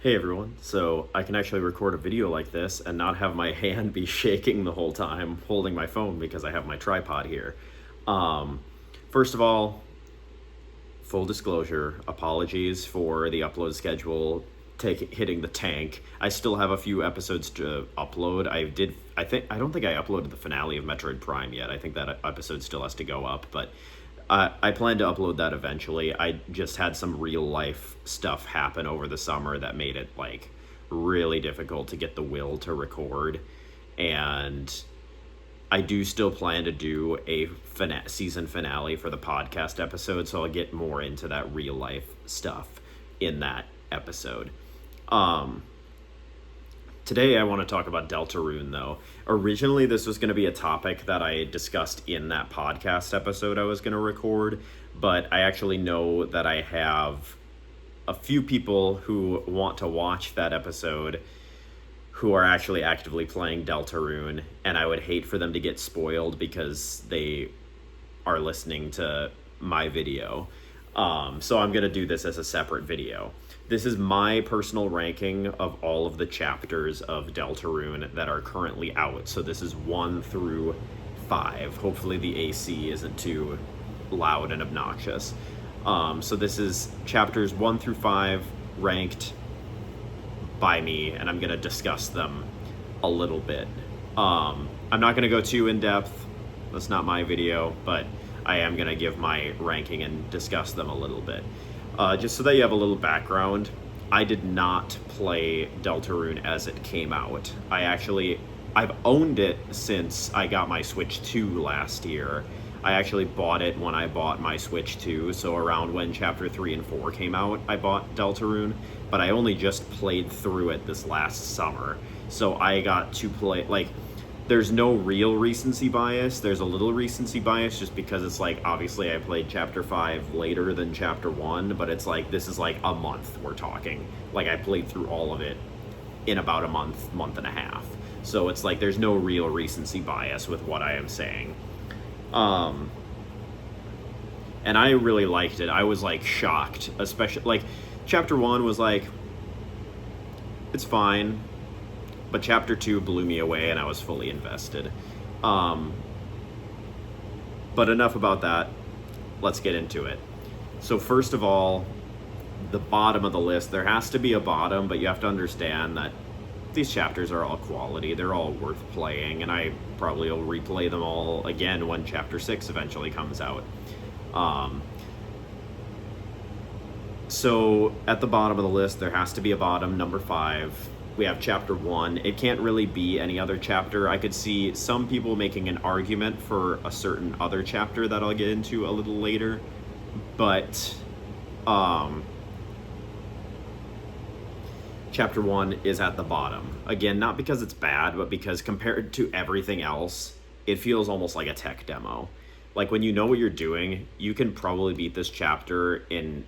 Hey everyone, so I can actually record a video like this and not have my hand be shaking the whole time holding my phone because I have my tripod here. Um, First of all, full disclosure, apologies for the upload schedule hitting the tank. I still have a few episodes to upload. I don't think I uploaded the finale of Metroid Prime yet. I think that episode still has to go up, but I plan to upload that eventually. I just had some real life stuff happen over the summer that made it like really difficult to get the will to record, and I do still plan to do a season finale for the podcast episode, so I'll get more into that real life stuff in that episode. Um, Today I want to talk about Deltarune, though. Originally, this was going to be a topic that I discussed in that podcast episode I was going to record, but I actually know that I have a few people who want to watch that episode who are actually actively playing Deltarune, and I would hate for them to get spoiled because they are listening to my video. So I'm going to do this as a separate video. This is my personal ranking of all of the chapters of Deltarune that are currently out. So this is 1 through 5. Hopefully the AC isn't too loud and obnoxious. So this is chapters 1 through 5 ranked by me, and I'm going to discuss them a little bit. I'm not going to go too in depth. That's not my video, but I am going to give my ranking and discuss them a little bit. Just so that you have a little background, I did not play Deltarune as it came out. I've owned it since I got my Switch 2 last year. I actually bought it when I bought my Switch 2, so around when Chapter 3 and 4 came out, I bought Deltarune, but I only just played through it this last summer. So I got to play, there's no real recency bias. There's a little recency bias just because it's like, obviously I played Chapter 5 later than Chapter 1, but it's like, this is like a month we're talking. Like, I played through all of it in about a month and a half. So it's like, there's no real recency bias with what I am saying. And I really liked it. I was like shocked, especially like Chapter 1 was like, it's fine. But Chapter 2 blew me away and I was fully invested. But enough about that. Let's get into it. So first of all, the bottom of the list, there has to be a bottom, but you have to understand that these chapters are all quality. They're all worth playing, and I probably will replay them all again when Chapter 6 eventually comes out. So at the bottom of the list, there has to be a bottom, number 5. We have Chapter 1. It can't really be any other chapter. I could see some people making an argument for a certain other chapter that I'll get into a little later. But Chapter 1 is at the bottom. Again, not because it's bad, but because compared to everything else, it feels almost like a tech demo. Like, when you know what you're doing, you can probably beat this chapter in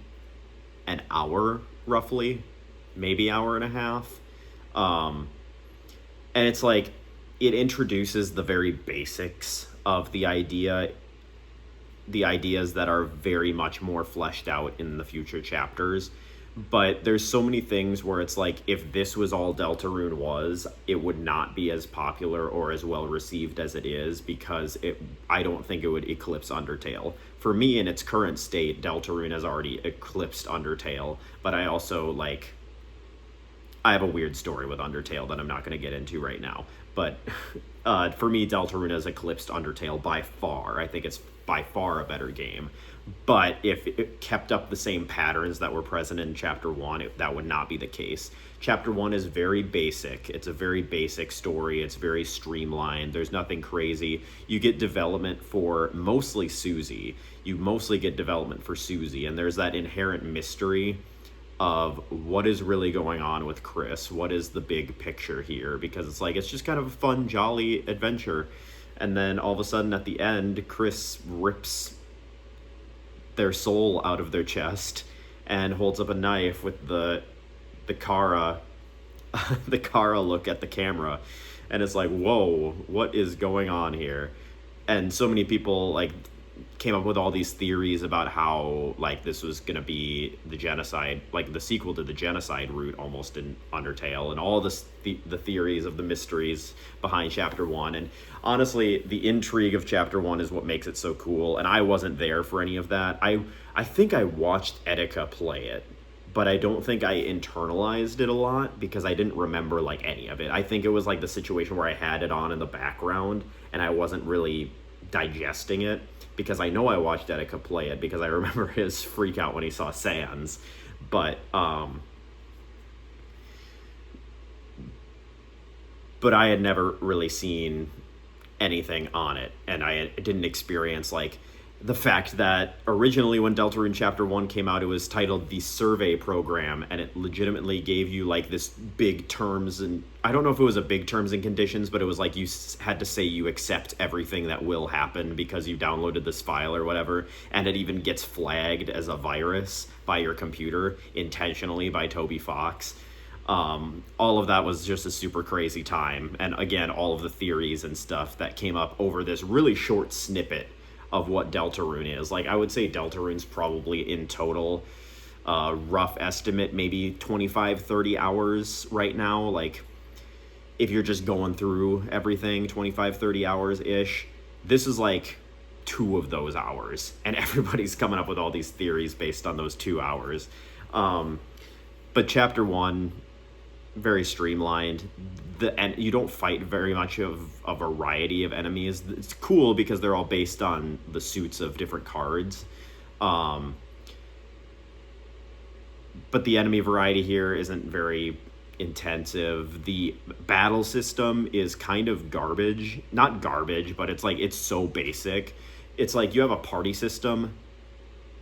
an hour, roughly. Maybe hour and a half. And it's like, it introduces the very basics of the ideas that are very much more fleshed out in the future chapters. But there's so many things where it's like, if this was all Deltarune was, it would not be as popular or as well received as it is, because I don't think it would eclipse Undertale. For me, in its current state, Deltarune has already eclipsed Undertale, but I also I have a weird story with Undertale that I'm not going to get into right now. But for me, Deltarune has eclipsed Undertale by far. I think it's by far a better game. But if it kept up the same patterns that were present in Chapter 1, that would not be the case. Chapter 1 is very basic. It's a very basic story. It's very streamlined. There's nothing crazy. You get development for mostly Susie. You mostly get development for Susie. And there's that inherent mystery of what is really going on with Chris. What is the big picture here? Because it's like, it's just kind of a fun, jolly adventure. And then all of a sudden at the end, Chris rips their soul out of their chest and holds up a knife with the Kara the Kara look at the camera, and it's like, whoa, what is going on here? And so many people, like, came up with all these theories about how like this was going to be the genocide, like the sequel to the genocide route almost in Undertale, and all the theories of the mysteries behind chapter 1. And honestly, the intrigue of chapter 1 is what makes it so cool, and I wasn't there for any of that. I think I watched Etika play it, but I don't think I internalized it a lot because I didn't remember like any of it. I think it was like the situation where I had it on in the background and I wasn't really digesting it, because I know I watched Etika play it because I remember his freak out when he saw Sans. But I had never really seen anything on it, and I didn't experience like the fact that originally when Deltarune Chapter 1 came out, it was titled the Survey Program, and it legitimately gave you like this big terms, and I don't know if it was a big terms and conditions, but it was like you had to say you accept everything that will happen because you downloaded this file or whatever, and it even gets flagged as a virus by your computer intentionally by Toby Fox. All of that was just a super crazy time, and again, all of the theories and stuff that came up over this really short snippet of what Deltarune is. Like, I would say Deltarune's probably in total, rough estimate, maybe 25, 30 hours right now. Like, if you're just going through everything, 25, 30 hours-ish. This is like 2 of those hours, and everybody's coming up with all these theories based on those 2 hours. But chapter 1, very streamlined. And you don't fight very much of a variety of enemies. It's cool because they're all based on the suits of different cards. But the enemy variety here isn't very intensive. The battle system is kind of garbage. Not garbage, but it's like, it's so basic. It's like you have a party system,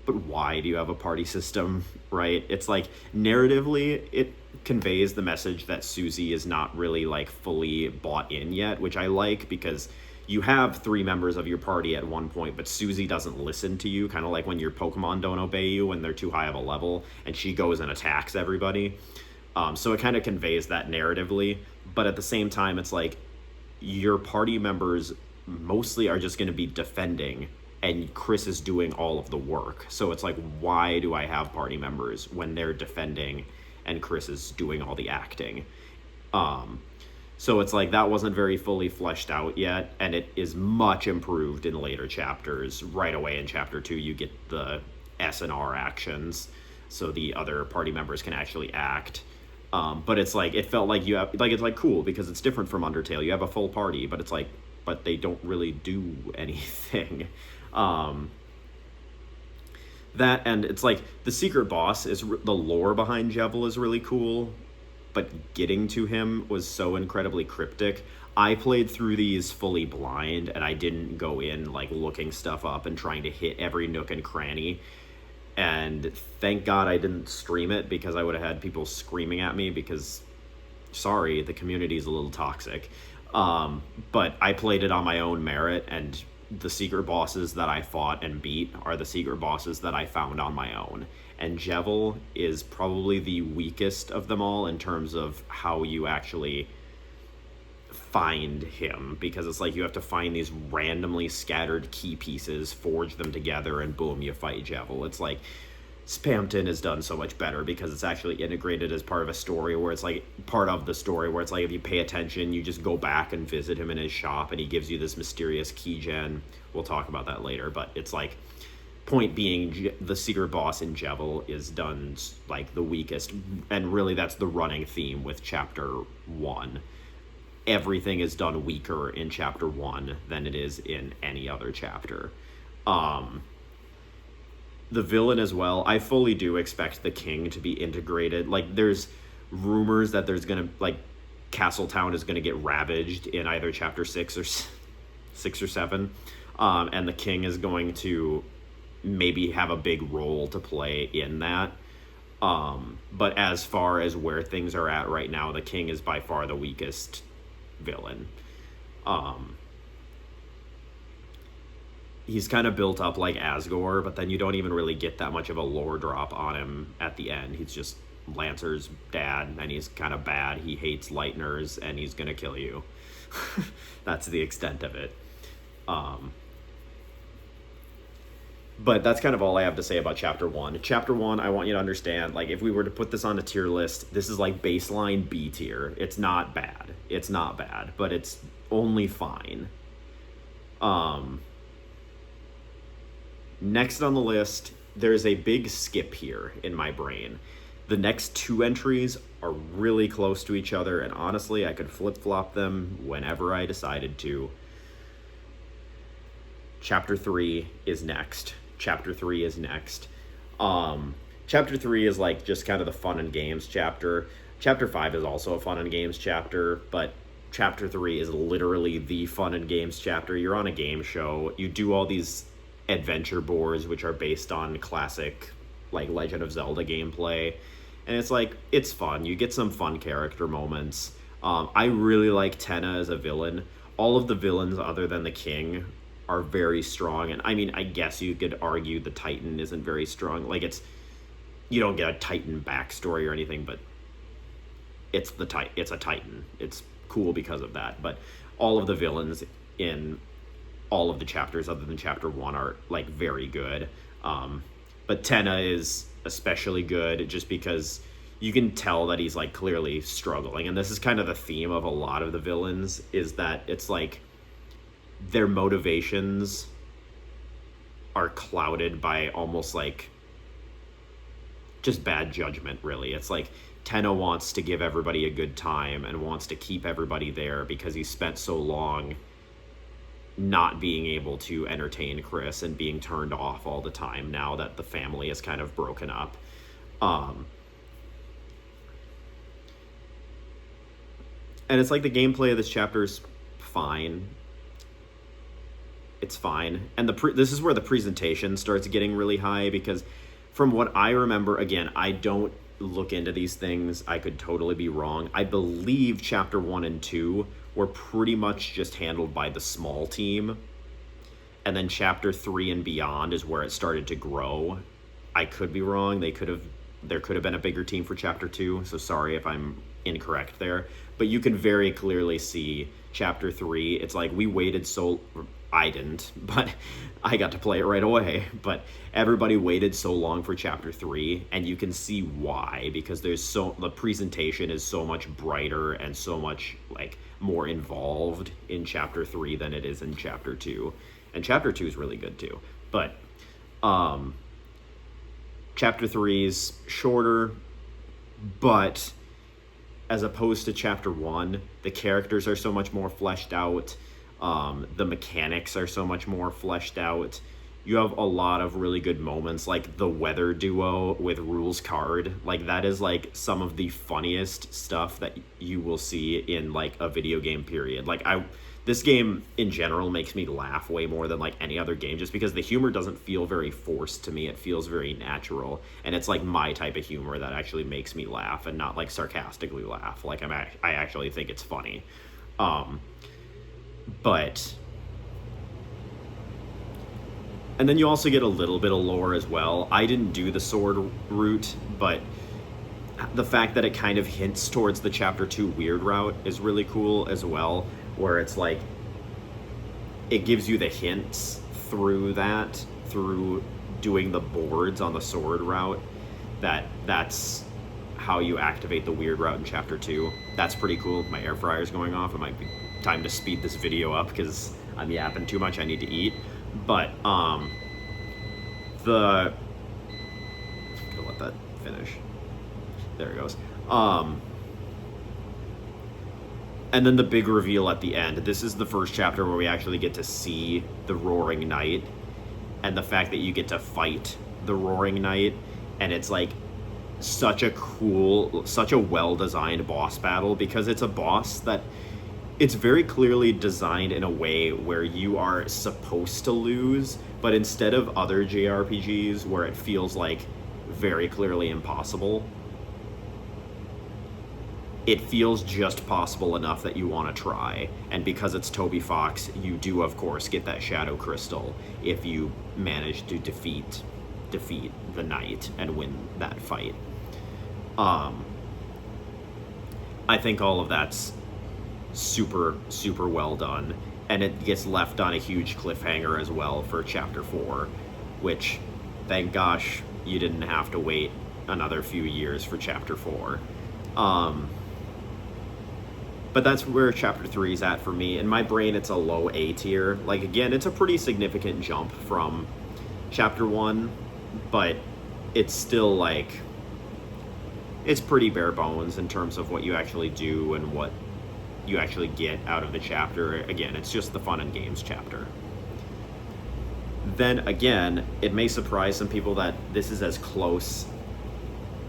but why do you have a party system, right? It's like, narratively, it conveys the message that Susie is not really like fully bought in yet, which I like, because you have 3 members of your party at one point, but Susie doesn't listen to you, kind of like when your Pokemon don't obey you when they're too high of a level, and she goes and attacks everybody. So it kind of conveys that narratively, but at the same time, it's like your party members mostly are just going to be defending, and Chris is doing all of the work. So it's like, why do I have party members when they're defending and Chris is doing all the acting? So it's like, that wasn't very fully fleshed out yet, and it is much improved in later chapters. Right away in chapter 2, you get the S&R actions, so the other party members can actually act. But it's like, it felt like you have, like, it's like cool because it's different from Undertale. You have a full party, but it's like, but they don't really do anything. That, and it's like the secret boss is, the lore behind Jevil is really cool, but getting to him was so incredibly cryptic. I played through these fully blind, and I didn't go in like looking stuff up and trying to hit every nook and cranny. And thank God I didn't stream it, because I would have had people screaming at me because, sorry, the community is a little toxic. But I played it on my own merit, and the secret bosses that I fought and beat are the secret bosses that I found on my own. And Jevil is probably the weakest of them all in terms of how you actually find him, because it's like you have to find these randomly scattered key pieces, forge them together, and boom, you fight Jevil. It's like Spamton is done so much better because it's actually integrated as part of a story, where it's like part of the story where it's like, if you pay attention, you just go back and visit him in his shop and he gives you this mysterious key gen. We'll talk about that later, but it's like, point being, the secret boss in Jevil is done like the weakest, and really that's the running theme with chapter 1. Everything is done weaker in chapter 1 than it is in any other chapter. The villain as well, I fully do expect the king to be integrated. Like, there's rumors that there's gonna, like, Castletown is gonna get ravaged in either chapter 6 or 7, and the king is going to maybe have a big role to play in that. But as far as where things are at right now, the king is by far the weakest villain. He's kind of built up like Asgore, but then you don't even really get that much of a lore drop on him at the end. He's just Lancer's dad, and he's kind of bad. He hates Lightners, and he's gonna kill you. That's the extent of it. But that's kind of all I have to say about chapter 1. Chapter 1, I want you to understand, like, if we were to put this on a tier list, this is like baseline B tier. It's not bad. It's not bad, but it's only fine. Next on the list, there's a big skip here in my brain. The next 2 entries are really close to each other, and honestly, I could flip-flop them whenever I decided to. Chapter 3 is next. Chapter 3 is next. Chapter 3 is like just kind of the fun and games chapter. Chapter 5 is also a fun and games chapter, but Chapter 3 is literally the fun and games chapter. You're on a game show. You do all these adventure boards, which are based on classic, like, Legend of Zelda gameplay. And it's like, it's fun. You get some fun character moments. I really like Tenna as a villain. All of the villains other than the king are very strong. And I mean, I guess you could argue the Titan isn't very strong. Like, you don't get a Titan backstory or anything, but it's a Titan. It's cool because of that. But all of the villains in all of the chapters other than chapter 1 are, like, very good. But Tenna is especially good just because you can tell that he's, like, clearly struggling. And this is kind of the theme of a lot of the villains, is that it's like their motivations are clouded by almost like just bad judgment, really. It's like Tenna wants to give everybody a good time and wants to keep everybody there because he spent so long not being able to entertain Chris and being turned off all the time now that the family is kind of broken up. And it's like the gameplay of this chapter is fine. It's fine. And this is where the presentation starts getting really high, because from what I remember, again, I don't look into these things. I could totally be wrong. I believe chapter 1 and 2 were pretty much just handled by the small team. And then chapter 3 and beyond is where it started to grow. I could be wrong. There could have been a bigger team for chapter 2, so sorry if I'm incorrect there. But you can very clearly see chapter 3. It's like we waited so... I didn't, but I got to play it right away. But everybody waited so long for chapter 3, and you can see why, because the presentation is so much brighter and so much, like, more involved in chapter 3 than it is in chapter 2. And chapter 2 is really good too. But chapter 3 is shorter, but as opposed to chapter 1, the characters are so much more fleshed out. The mechanics are so much more fleshed out. You have a lot of really good moments, like the weather duo with Rule's card. Like, that is, like, some of the funniest stuff that you will see in, like, a video game period. Like, this game in general makes me laugh way more than, like, any other game, just because the humor doesn't feel very forced to me. It feels very natural, and it's, like, my type of humor that actually makes me laugh and not, like, sarcastically laugh. Like, I actually think it's funny. But, and then you also get a little bit of lore as well. I didn't do the sword route, but the fact that it kind of hints towards the chapter 2 weird route is really cool as well, where it's like it gives you the hints through doing the boards on the sword route, that's how you activate the weird route in chapter 2. That's pretty cool. My air fryer's going off. It might be time to speed this video up because I'm yapping too much. I need to eat. But I'm gonna let that finish. There it goes. And then the big reveal at the end. This is the first chapter where we actually get to see the Roaring Knight, and the fact that you get to fight the Roaring Knight, and it's like such a well-designed boss battle, because it's a boss that it's very clearly designed in a way where you are supposed to lose, but instead of other JRPGs where it feels like very clearly impossible, it feels just possible enough that you want to try. And because it's Toby Fox, you do of course get that Shadow Crystal if you manage to defeat the knight and win that fight. I think all of that's super well done, and it gets left on a huge cliffhanger as well for chapter 4. which, thank gosh, you didn't have to wait another few years for Chapter 4. But that's where Chapter 3 is at for me. In my brain, it's a low A tier. Like, again, it's a pretty significant jump from Chapter 1, but it's still, like, it's pretty bare bones in terms of what you actually do and what you actually get out of the chapter. Again, it's just the fun and games chapter. Then again, it may surprise some people that this is as close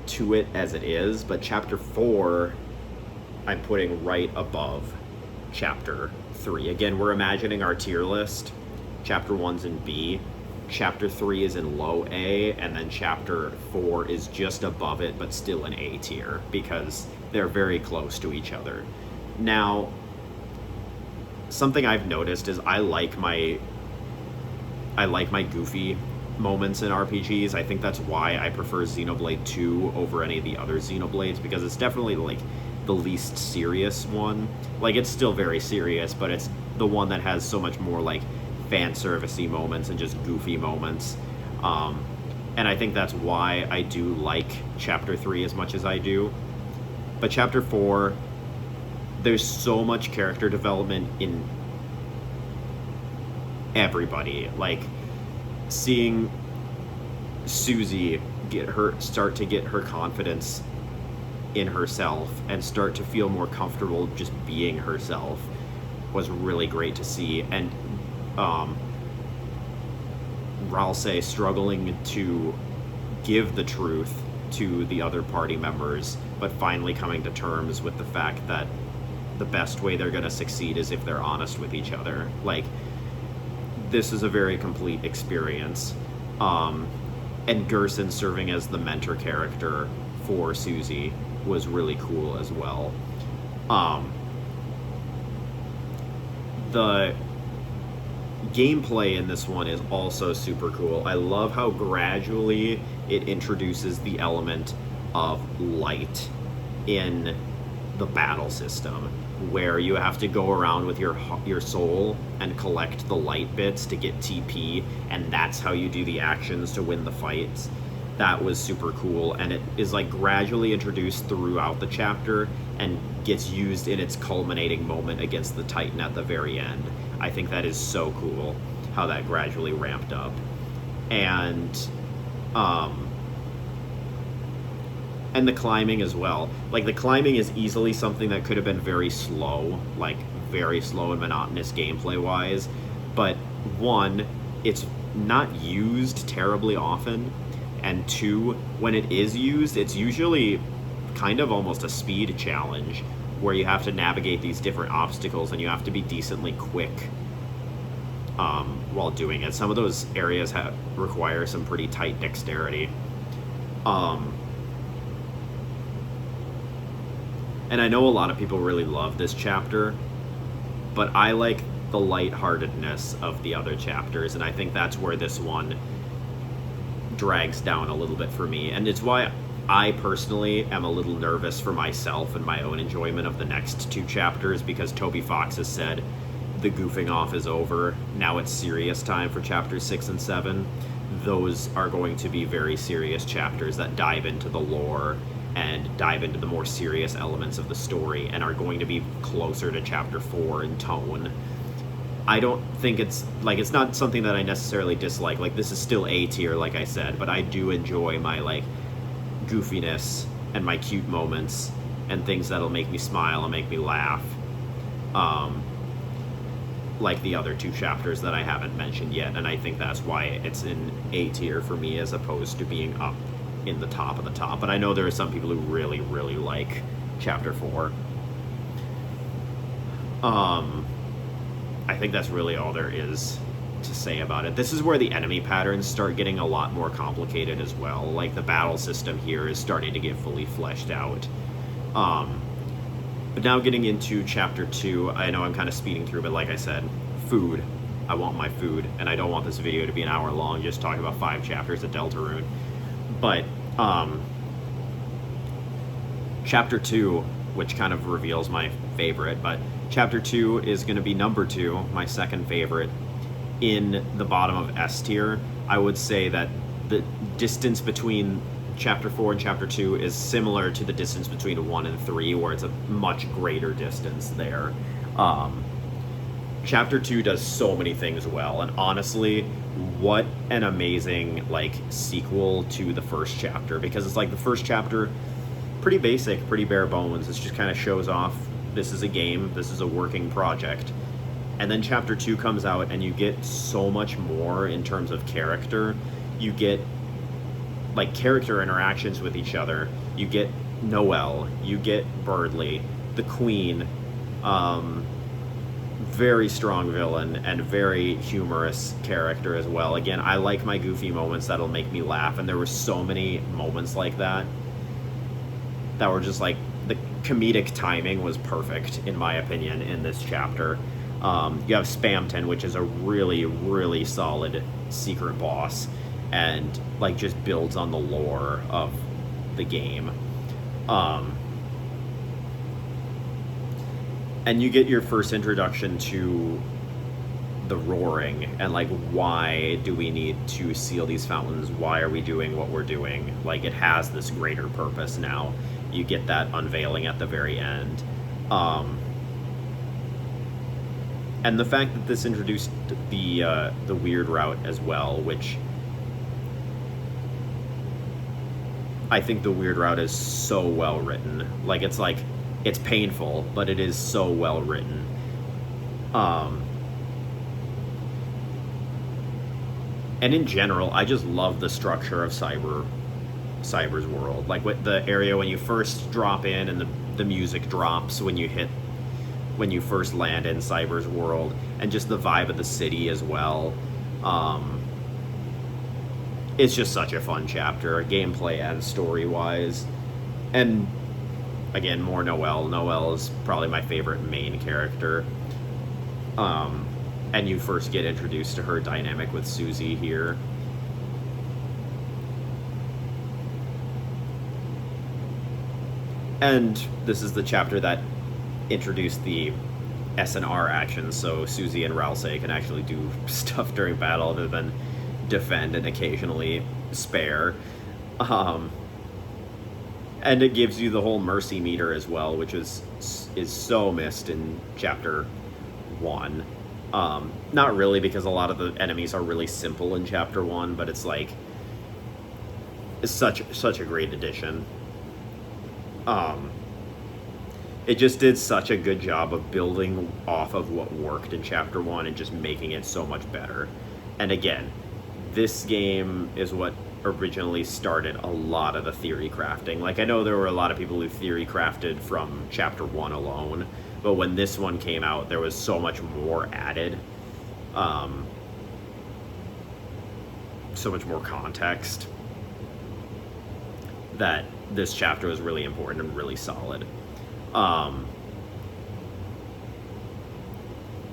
to it as it is, but Chapter 4 I'm putting right above Chapter 3. Again, we're imagining our tier list. Chapter 1's in B, Chapter 3 is in low A, and then Chapter 4 is just above it, but still in A tier, because they're very close to each other. Now, something I've noticed is I like my goofy moments in RPGs. I think that's why I prefer Xenoblade 2 over any of the other Xenoblades, because it's definitely like the least serious one. Like, it's still very serious, but it's the one that has so much more like fan servicey moments and just goofy moments. And I think that's why I do like Chapter 3 as much as I do. But Chapter 4, there's so much character development in everybody. Like, seeing Susie start to get her confidence in herself and start to feel more comfortable just being herself was really great to see. And Ralsei struggling to give the truth to the other party members, but finally coming to terms with the fact that the best way they're going to succeed is if they're honest with each other. Like, this is a very complete experience. And Gerson serving as the mentor character for Susie was really cool as well. The gameplay in this one is also super cool. I love how gradually it introduces the element of light in the battle system, where you have to go around with your soul and collect the light bits to get TP, and that's how you do the actions to win the fights. That was super cool, and it is like gradually introduced throughout the chapter and gets used in its culminating moment against the Titan at the very end. I think that is so cool how that gradually ramped up. And the climbing as well. Like, the climbing is easily something that could have been very slow, like very slow and monotonous gameplay wise, but one, it's not used terribly often, and two, when it is used, it's usually kind of almost a speed challenge where you have to navigate these different obstacles and you have to be decently quick while doing it. Some of those areas require some pretty tight dexterity. And I know a lot of people really love this chapter, but I like the lightheartedness of the other chapters, and I think that's where this one drags down a little bit for me. And it's why I personally am a little nervous for myself and my own enjoyment of the next two chapters, because Toby Fox has said the goofing off is over. Now it's serious time for chapters 6 and 7. Those are going to be very serious chapters that dive into the lore and dive into the more serious elements of the story, and are going to be closer to Chapter 4 in tone. I don't think it's not something that I necessarily dislike. Like, this is still A tier, like I said, but I do enjoy my, like, goofiness and my cute moments and things that'll make me smile and make me laugh. Like the other two chapters that I haven't mentioned yet, and I think that's why it's in A tier for me as opposed to being up in the top of the top. But I know there are some people who really, really like Chapter 4. I think that's really all there is to say about it. This is where the enemy patterns start getting a lot more complicated as well. Like, the battle system here is starting to get fully fleshed out. But now getting into Chapter 2, I know I'm kind of speeding through, but like I said, food. I want my food, and I don't want this video to be an hour long just talking about 5 chapters of Deltarune. But Chapter 2, which kind of reveals my favorite, but Chapter 2 is going to be number 2, my second favorite, in the bottom of S tier. I would say that the distance between chapter 4 and chapter 2 is similar to the distance between 1 and 3, where it's a much greater distance there. Chapter 2 does so many things well, and honestly, what an amazing like sequel to the first chapter, because it's like the first chapter, pretty basic, pretty bare bones. It just kind of shows off this is a game, this is a working project. And then chapter 2 comes out and you get so much more in terms of character. You get like character interactions with each other. You get Noelle, you get Birdley, the Queen, very strong villain and very humorous character as well. Again, I like my goofy moments that'll make me laugh, and there were so many moments like that that were just like, the comedic timing was perfect in my opinion in this chapter. You have Spamton, which is a really, really solid secret boss, and like just builds on the lore of the game. And you get your first introduction to the Roaring, and like, why do we need to seal these fountains? Why are we doing what we're doing? Like, it has this greater purpose now. You get that unveiling at the very end. And the fact that this introduced the weird route as well, which I think the weird route is so well written. Like, it's painful, but it is so well written. And in general, I just love the structure of Cyber's world. Like, with the area when you first drop in and the music drops when you first land in Cyber's world, and just the vibe of the city as well. It's just such a fun chapter, gameplay and story-wise. And again, more Noelle. Noelle is probably my favorite main character. And you first get introduced to her dynamic with Susie here. And this is the chapter that introduced the SNR actions, so Susie and Ralsei can actually do stuff during battle other than defend and occasionally spare. And it gives you the whole mercy meter as well, which is so missed in chapter 1. Not really, because a lot of the enemies are really simple in chapter 1, but it's like, it's such a great addition. It just did such a good job of building off of what worked in chapter 1 and just making it so much better. And again, this game is what originally started a lot of the theory crafting. Like, I know there were a lot of people who theory crafted from chapter 1 alone, but when this one came out, there was so much more added. So much more context, that this chapter was really important and really solid.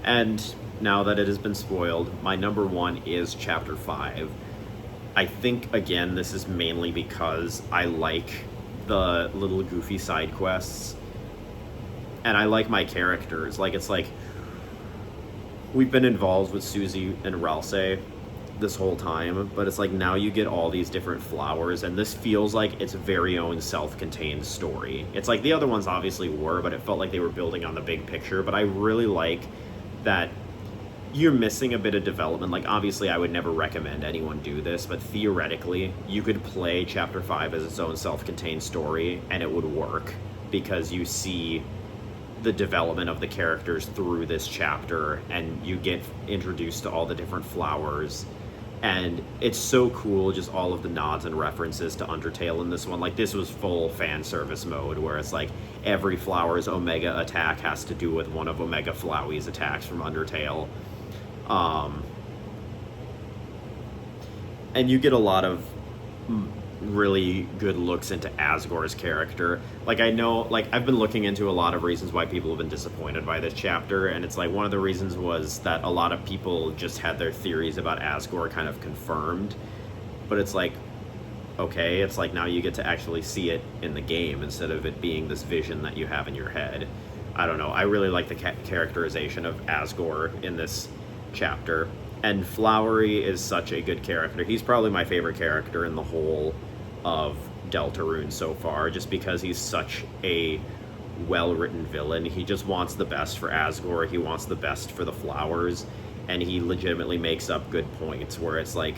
And now that it has been spoiled, my number 1 is chapter 5. I think, again, this is mainly because I like the little goofy side quests, and I like my characters. Like, it's like, we've been involved with Susie and Ralsei this whole time, but it's like, now you get all these different flowers, and this feels like its very own self-contained story. It's like the other ones obviously were, but it felt like they were building on the big picture. But I really like that you're missing a bit of development. Like, obviously I would never recommend anyone do this, but theoretically you could play chapter 5 as its own self-contained story and it would work, because you see the development of the characters through this chapter, and you get introduced to all the different flowers. And it's so cool, just all of the nods and references to Undertale in this one. Like, this was full fan service mode, where it's like every flower's Omega attack has to do with one of Omega Flowey's attacks from Undertale. And you get a lot of really good looks into Asgore's character. Like, I know, like, I've been looking into a lot of reasons why people have been disappointed by this chapter, and it's like, one of the reasons was that a lot of people just had their theories about Asgore kind of confirmed. But it's like, okay, it's like, now you get to actually see it in the game instead of it being this vision that you have in your head. I don't know, I really like the characterization of Asgore in this chapter. And Flowery is such a good character. He's probably my favorite character in the whole of Deltarune so far, just because he's such a well-written villain. He just wants the best for Asgore. He wants the best for the flowers, and he legitimately makes up good points where it's like,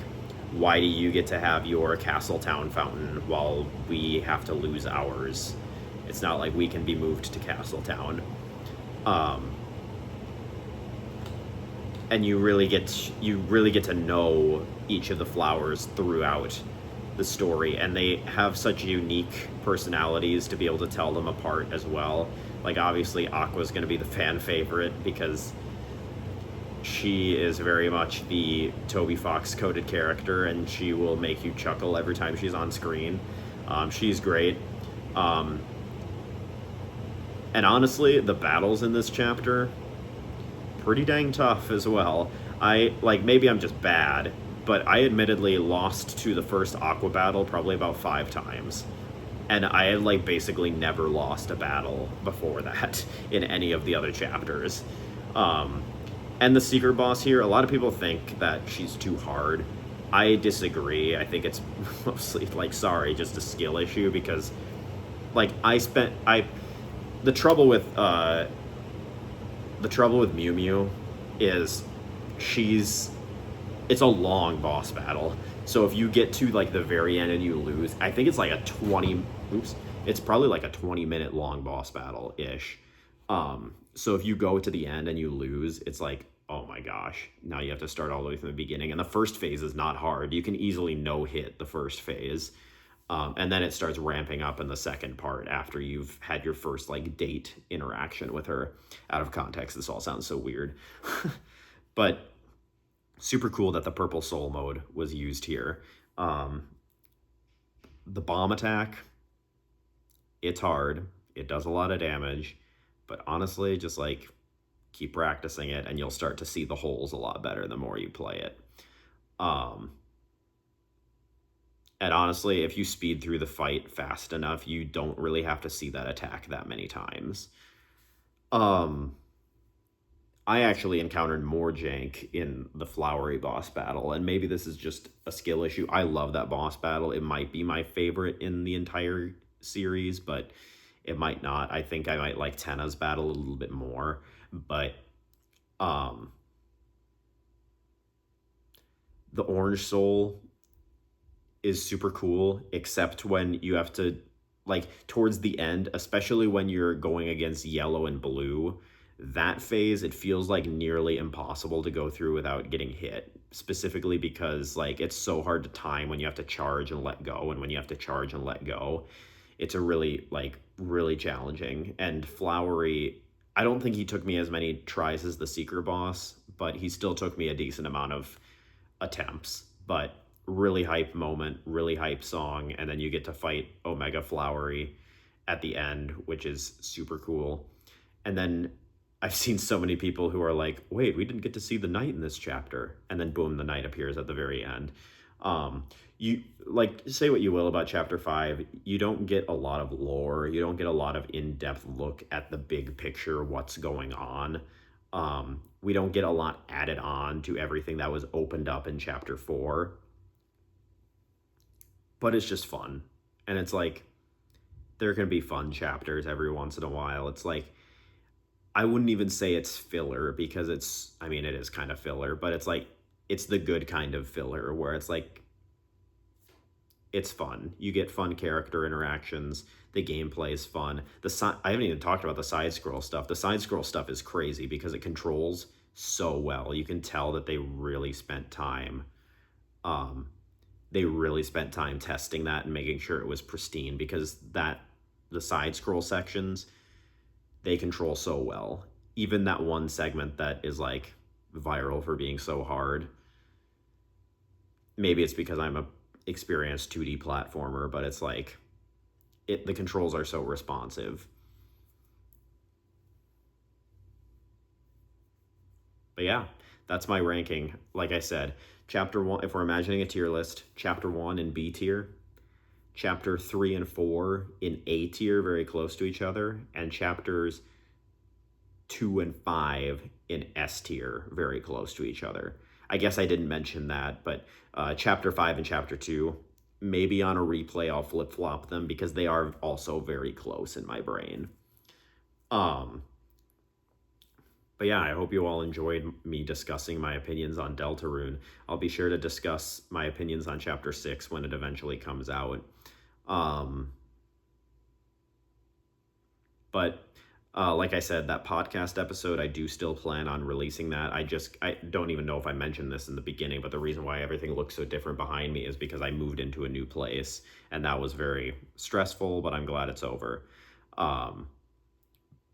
why do you get to have your Castletown fountain while we have to lose ours? It's not like we can be moved to Castletown. And you really get to know each of the flowers throughout the story, and they have such unique personalities to be able to tell them apart as well. Like, obviously Aqua's going to be the fan favorite because she is very much the Toby Fox coded character, and she will make you chuckle every time she's on screen. She's great. And honestly, the battles in this chapter, pretty dang tough as well. Maybe I'm just bad, but I admittedly lost to the first Aqua battle probably about 5 times. And I had basically never lost a battle before that in any of the other chapters. And the secret boss here, a lot of people think that she's too hard. I disagree. I think it's mostly just a skill issue, because the trouble with Mew Mew is it's a long boss battle. So if you get to the very end and you lose, I think it's it's probably a 20-minute long boss battle ish. So if you go to the end and you lose, it's oh my gosh, now you have to start all the way from the beginning. And the first phase is not hard. You can easily no-hit the first phase. And then it starts ramping up in the second part after you've had your first date interaction with her. Out of context, this all sounds so weird. But super cool that the purple soul mode was used here. The bomb attack, it's hard. It does a lot of damage. But honestly, just keep practicing it, and you'll start to see the holes a lot better the more you play it. And honestly, if you speed through the fight fast enough, you don't really have to see that attack that many times. I actually encountered more jank in the Flowery boss battle, and maybe this is just a skill issue. I love that boss battle. It might be my favorite in the entire series, but it might not. I think I might like Tenna's battle a little bit more, but the Orange Soul is super cool, except when you have to, towards the end, especially when you're going against Yellow and Blue. That phase, it feels nearly impossible to go through without getting hit, specifically because it's so hard to time when you have to charge and let go, and when you have to charge and let go. It's a really really challenging. And Flowery, I don't think he took me as many tries as the Seeker boss, but he still took me a decent amount of attempts. But really hype moment, really hype song, and then you get to fight Omega Flowery at the end, which is super cool. And then I've seen so many people who are like, wait, we didn't get to see the knight in this chapter. And then boom, the knight appears at the very end. You say what you will about chapter 5, you don't get a lot of lore. You don't get a lot of in-depth look at the big picture, what's going on. We don't get a lot added on to everything that was opened up in chapter 4. But it's just fun. And it's there can be fun chapters every once in a while. It's I wouldn't even say it's filler, because it is kind of filler, but it's the good kind of filler where it's it's fun. You get fun character interactions. The gameplay is fun. I haven't even talked about the side scroll stuff. The side scroll stuff is crazy because it controls so well. You can tell that they really spent time. They really spent time testing that and making sure it was pristine, because the side scroll sections, they control so well. Even that one segment that is viral for being so hard. Maybe it's because I'm a experienced 2D platformer, but it's the controls are so responsive. But yeah, that's my ranking. Like I said, chapter 1, if we're imagining a tier list, chapter 1 in B tier, chapter 3 and 4 in A tier, very close to each other, and chapters 2 and 5 in S tier, very close to each other. I guess I didn't mention that, but chapter 5 and chapter 2, maybe on a replay I'll flip flop them because they are also very close in my brain. But yeah, I hope you all enjoyed me discussing my opinions on Deltarune. I'll be sure to discuss my opinions on chapter 6 when it eventually comes out. But like I said, that podcast episode, I do still plan on releasing that. I don't even know if I mentioned this in the beginning, but the reason why everything looks so different behind me is because I moved into a new place, and that was very stressful, but I'm glad it's over.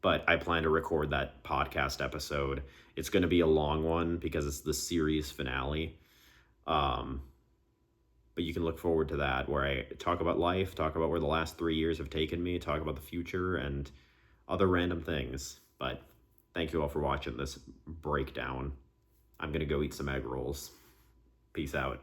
But I plan to record that podcast episode. It's going to be a long one because it's the series finale. But you can look forward to that, where I talk about life, talk about where the last 3 years have taken me, talk about the future, and other random things. But thank you all for watching this breakdown. I'm going to go eat some egg rolls. Peace out.